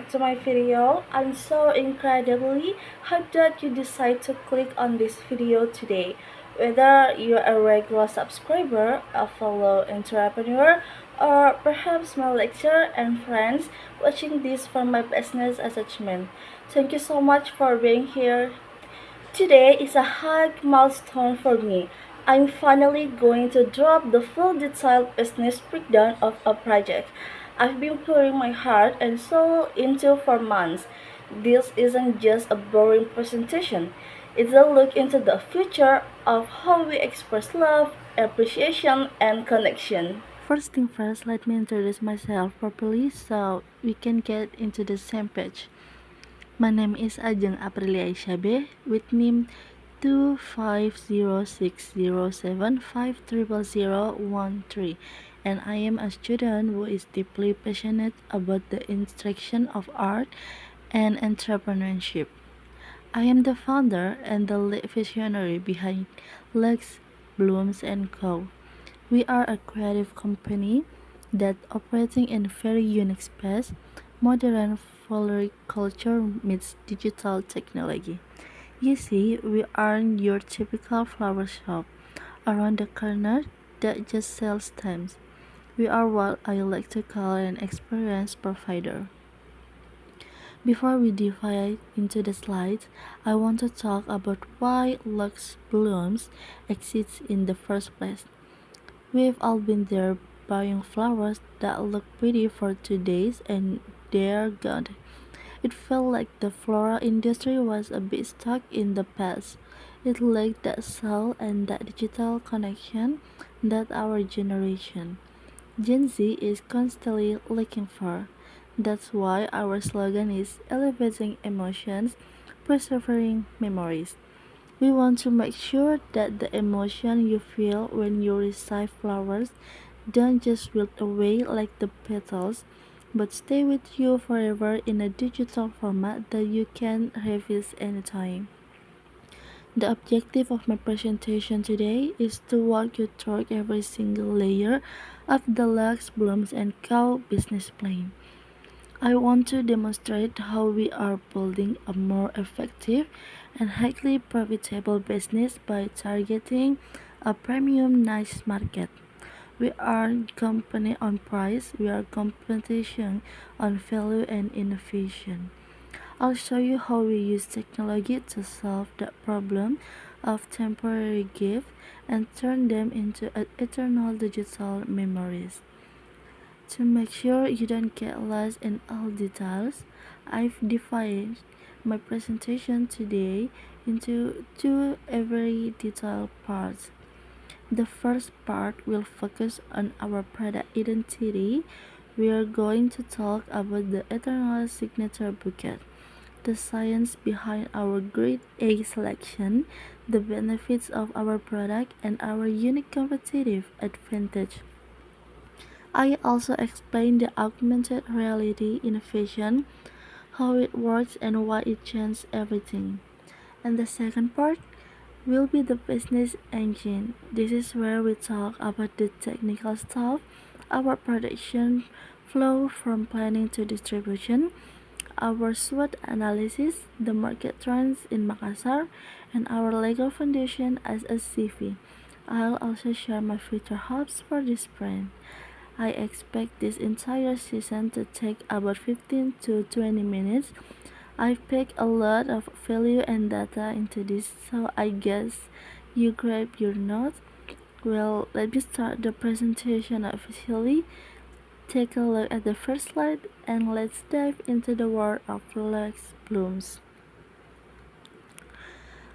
back to my video. I'm so incredibly hyped that you decide to click on this video today. Whether you're a regular subscriber, a fellow entrepreneur, or perhaps my lecturer and friends watching this for my business attachment. Thank you so much for being here. Today is a high milestone for me. I'm finally going to drop the full detailed business breakdown of a project I've been pouring my heart and soul into for months. This isn't just a boring presentation, it's a look into the future of how we express love, appreciation, and connection. First thing first, let me introduce myself properly so we can get into the same page. My name is Ajeng Aprilia Isyabe with NIM 25060750013, and I am a student who is deeply passionate about the intersection of art and entrepreneurship. I am the founder and the lead visionary behind Lex Blooms and Co. We are a creative company that operating in very unique space, modern floriculture meets digital technology. You see, we aren't your typical flower shop around the corner that just sells stems. We are what I like to call an experience provider. Before we dive into the slides, I want to talk about why Lux Blooms exists in the first place. We've all been there buying flowers that look pretty for 2 days and they're gone. It felt like the floral industry was a bit stuck in the past. It lacked that soul and that digital connection that our generation, Gen Z, is constantly looking for. That's why our slogan is elevating emotions, preserving memories. We want to make sure that the emotion you feel when you receive flowers don't just wilt away like the petals, but stay with you forever in a digital format that you can revisit anytime. The objective of my presentation today is to walk you through every single layer of the Lux Blooms and Co business plan. I want to demonstrate how we are building a more effective and highly profitable business by targeting a premium niche market. We aren't company on price, we are competition on value and innovation. I'll show you how we use technology to solve the problem of temporary gifts and turn them into eternal digital memories. To make sure you don't get lost in all details, I've divided my presentation today into two very detailed parts. The first part will focus on our product identity. We are going to talk about the Eternal Signature Bouquet, the science behind our grade A selection, the benefits of our product, and our unique competitive advantage. I also explain the augmented reality innovation, how it works and why it changed everything. And the second part will be the business engine. This is where we talk about the technical stuff, our production flow from planning to distribution, our SWOT analysis, the market trends in Makassar, and our legal foundation as a CV. I'll also share my future hopes for this brand. I expect this entire season to take about 15 to 20 minutes. I've packed a lot of value and data into this, so I guess you grab your notes. Well, let me start the presentation officially. Take a look at the first slide and let's dive into the world of Lux Blooms.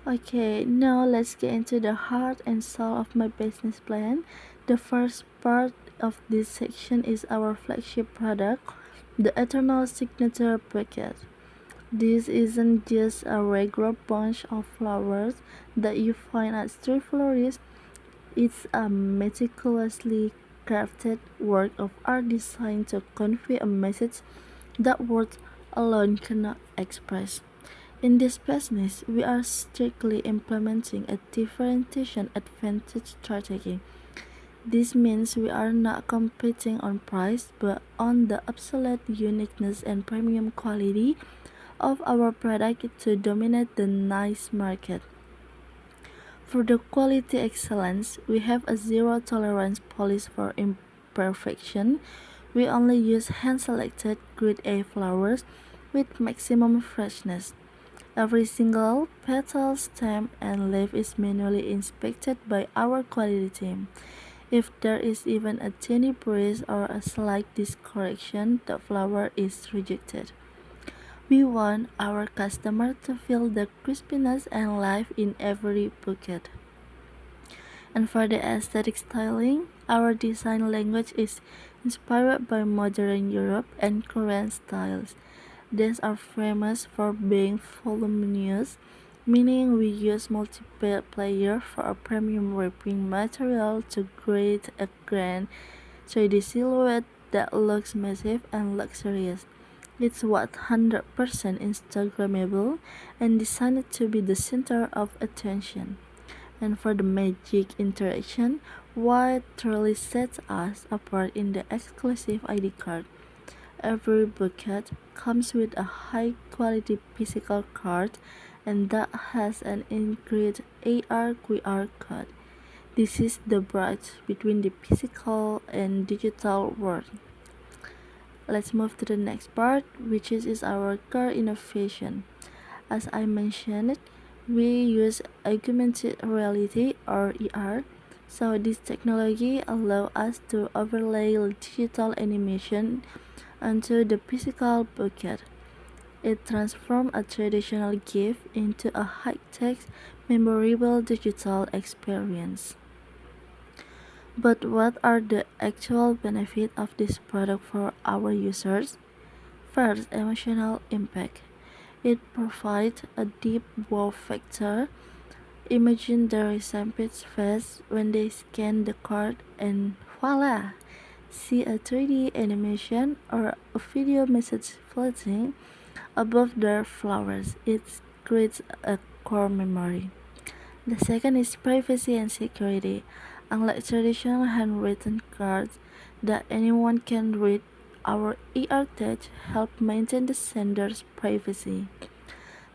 Okay, now let's get into the heart and soul of my business plan. The first part of this section is our flagship product, the Eternal Signature Bouquet. This isn't just a regular bunch of flowers that you find at street florists. It's a meticulously crafted work of art designed to convey a message that words alone cannot express. In this business, we are strictly implementing a differentiation advantage strategy. This means we are not competing on price but on the absolute uniqueness and premium quality of our product to dominate the niche market. For the quality excellence, we have a zero tolerance policy for imperfection. We only use hand selected grade A flowers with maximum freshness. Every single petal, stem, and leaf is manually inspected by our quality team. If there is even a tiny breeze or a slight discoloration, the flower is rejected. We want our customer to feel the crispiness and life in every bouquet. And for the aesthetic styling, our design language is inspired by modern Europe and Korean styles. These are famous for being voluminous, meaning we use multiple layers for a premium wrapping material to create a grand 3D silhouette that looks massive and luxurious. It's 100% Instagrammable and designed to be the center of attention. And for the magic interaction, what truly sets us apart in the exclusive ID card. Every bouquet comes with a high quality physical card and that has an included AR QR code. This is the bridge between the physical and digital world. Let's move to the next part, which is our core innovation. As I mentioned, we use augmented reality or AR. So this technology allows us to overlay digital animation onto the physical bouquet. It transforms a traditional gift into a high-tech, memorable digital experience. But what are the actual benefits of this product for our users? First, emotional impact. It provides a deep wow factor. Imagine the recipient's face when they scan the card and voila! See a 3D animation or a video message floating above their flowers. It creates a core memory. The second is privacy and security. Unlike traditional handwritten cards that anyone can read, our ER Touch help maintain the sender's privacy.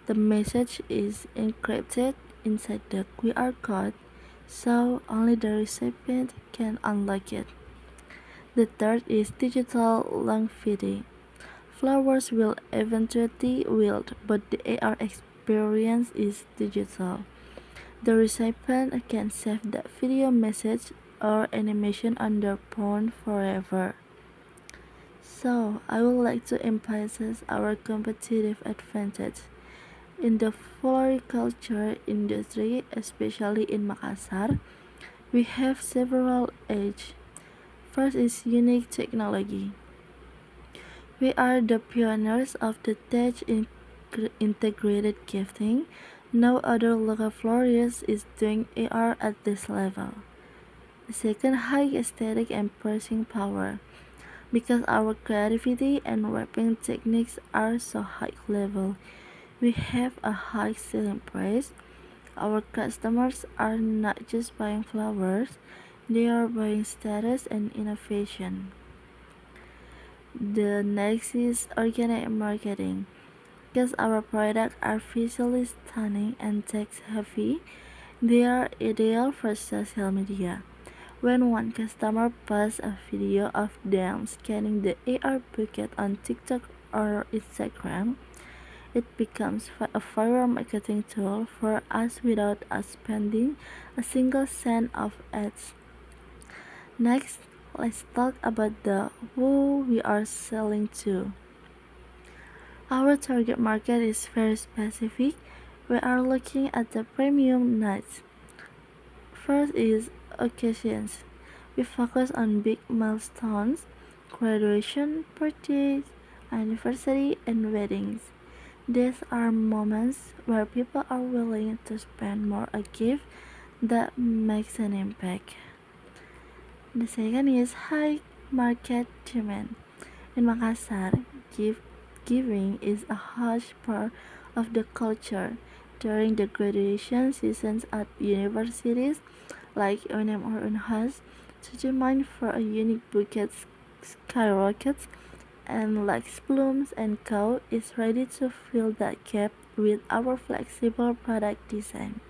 The message is encrypted inside the QR code, so only the recipient can unlock it. The third is digital longevity. Flowers will eventually wilt, but the AR experience is digital. The recipient can save that video message or animation on their phone forever. So, I would like to emphasize our competitive advantage. In the floriculture industry, especially in Makassar, we have several edge. First is unique technology. We are the pioneers of the tech integrated gifting. No other local florist is doing AR at this level. The second, high aesthetic and pricing power. Because our creativity and wrapping techniques are so high level, we have a high selling price. Our customers are not just buying flowers, they are buying status and innovation. The next is organic marketing. Because our products are visually stunning and text heavy, they are ideal for social media. When one customer posts a video of them scanning the AR bucket on TikTok or Instagram, it becomes a viral marketing tool for us without us spending a single cent of ads. Next, let's talk about the who we are selling to. Our target market is very specific. We are looking at the premium nights. First is occasions. We focus on big milestones, graduation, birthdays, anniversary, and weddings. These are moments where people are willing to spend more a gift that makes an impact. The second is high market demand. In Makassar, giving is a huge part of the culture. During the graduation seasons at universities like UNM or UNHAS, To demand for a unique bouquet skyrockets, and Lex Blooms and Co. is ready to fill that gap with our flexible product design.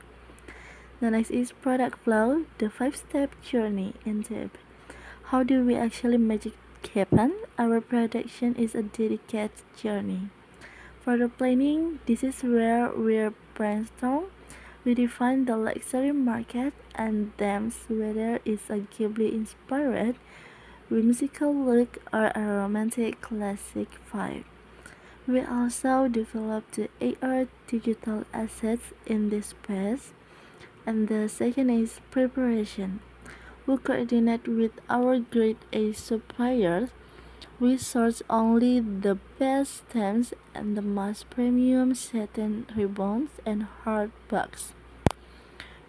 The next is product flow, the five-step journey into it. How do we actually make it happen? Our production is a dedicated journey. For the planning, this is where we brainstorm. We define the luxury market and then whether it's a Ghibli inspired whimsical look or a romantic classic vibe. We also develop the AR digital assets in this space. And the second is preparation. We coordinate with our grade A suppliers. We source only the best stems and the most premium satin ribbons and hard bugs.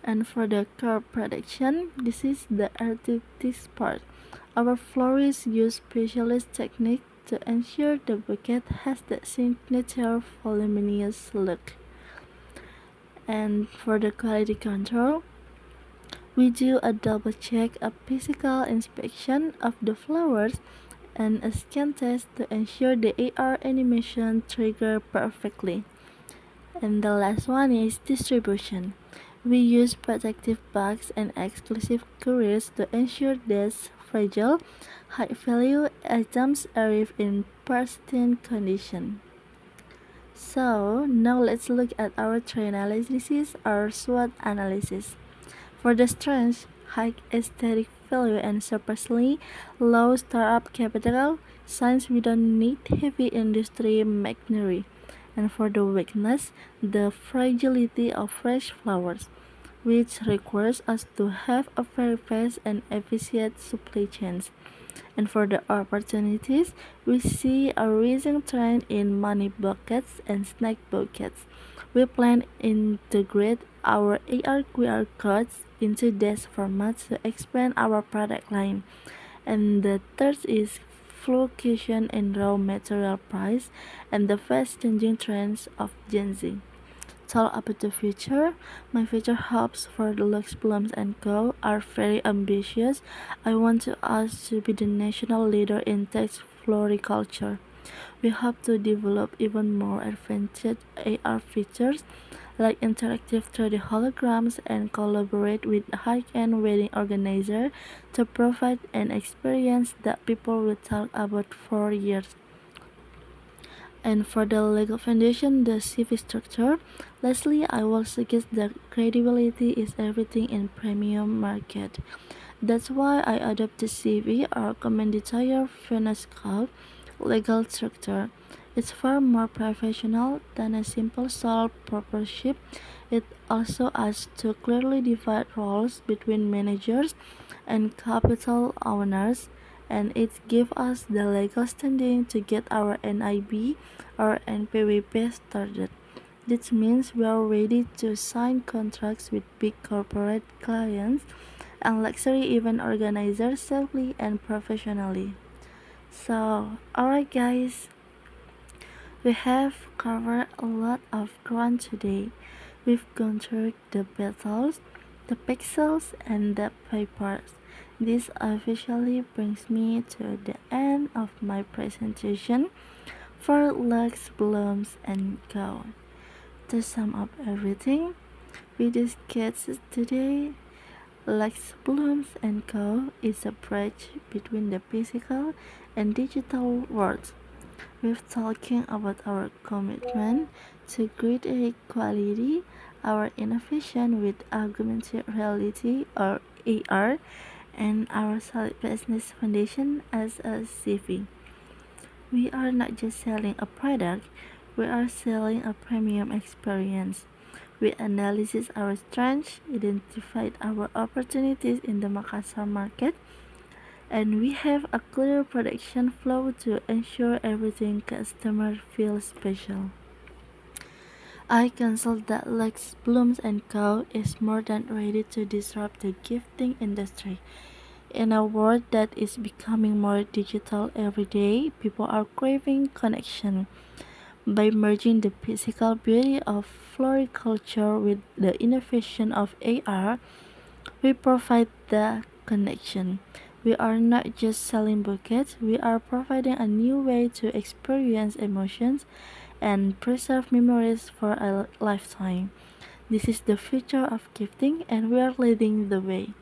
And for the core production, this is the artistic part. Our florists use specialist technique to ensure the bouquet has the signature voluminous look. And for the quality control, we do a double check, a physical inspection of the flowers, and a scan test to ensure the AR animation trigger perfectly. And the last one is distribution. We use protective bags and exclusive couriers to ensure that fragile, high-value items arrive in pristine condition. So now let's look at our three analysis or SWOT analysis. For the strengths, high aesthetic value and surprisingly low startup capital, since we don't need heavy industry machinery. And for the weakness, the fragility of fresh flowers, which requires us to have a very fast and efficient supply chains. And for the opportunities, we see a rising trend in money buckets and snack buckets. We plan to integrate our AR QR codes into this format to expand our product line. And the third is fluctuation in raw material price and the fast changing trends of Gen Z. Tell about the future. My future hopes for the Lux Blooms and Co. are very ambitious. I want us to be the national leader in text floriculture. We hope to develop even more advanced AR features like interactive 3D holograms and collaborate with high-end wedding organizers to provide an experience that people will talk about for years. And for the legal foundation, the CV structure, lastly, I will suggest that credibility is everything in premium market. That's why I adopt the CV or commendatory finesco legal structure. It's far more professional than a simple sole proprietorship. It also has to clearly divide roles between managers and capital owners, and it gives us the legal standing to get our NIB or NPWP started. This means we are ready to sign contracts with big corporate clients and luxury event organizers safely and professionally. So, alright guys, we have covered a lot of ground today. We've gone through the battles, the pixels, and the papers. This officially brings me to the end of my presentation for Lux Blooms and Co. To sum up everything we discussed today, Lux Blooms and Co. is a bridge between the physical and digital worlds. We're talking about our commitment to grade A quality, our innovation with augmented reality or AR, and our solid business foundation as a CV. We are not just selling a product, we are selling a premium experience. We analyzed our strengths, identified our opportunities in the Makassar market, and we have a clear production flow to ensure everything customer feels special. I consult that Lex Blooms and Co. is more than ready to disrupt the gifting industry. In a world that is becoming more digital every day, people are craving connection. By merging the physical beauty of floriculture with the innovation of AR, we provide the connection. We are not just selling bouquets, we are providing a new way to experience emotions and preserve memories for a lifetime. This is the future of gifting, and we are leading the way.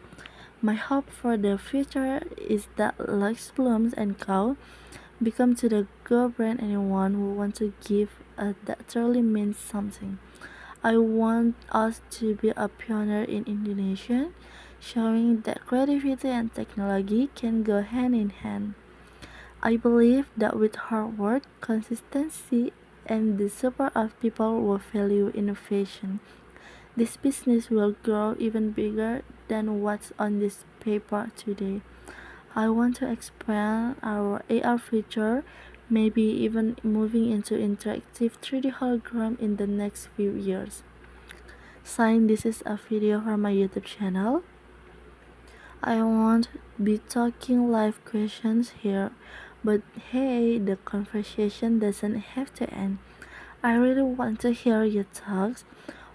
My hope for the future is that Lux Blooms and Co. become to the go brand anyone who wants to give that truly means something. I want us to be a pioneer in Indonesia, showing that creativity and technology can go hand in hand. I believe that with hard work, consistency, and the support of people who value innovation, this business will grow even bigger than what's on this paper today. I want to expand our AR feature, maybe even moving into interactive 3D hologram in the next few years. Sign, this is a video for my YouTube channel. I won't be talking live questions here, but hey, the conversation doesn't have to end. I really want to hear your thoughts.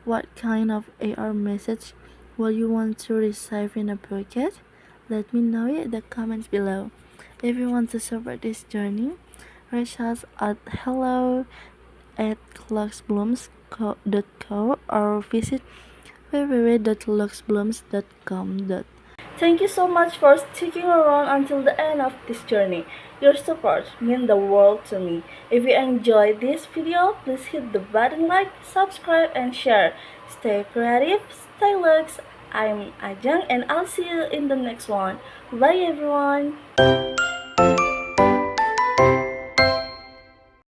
What kind of AR message will you want to receive in a bucket? Let me know in the comments below. If you want to support this journey, reach us at hello@luxblooms.co or visit www.luxblooms.com. Thank you so much for sticking around until the end of this journey. Your support means the world to me. If you enjoyed this video, please hit the button like, subscribe, and share. Stay creative, stay lux. I'm Ajang, and I'll see you in the next one. Bye everyone.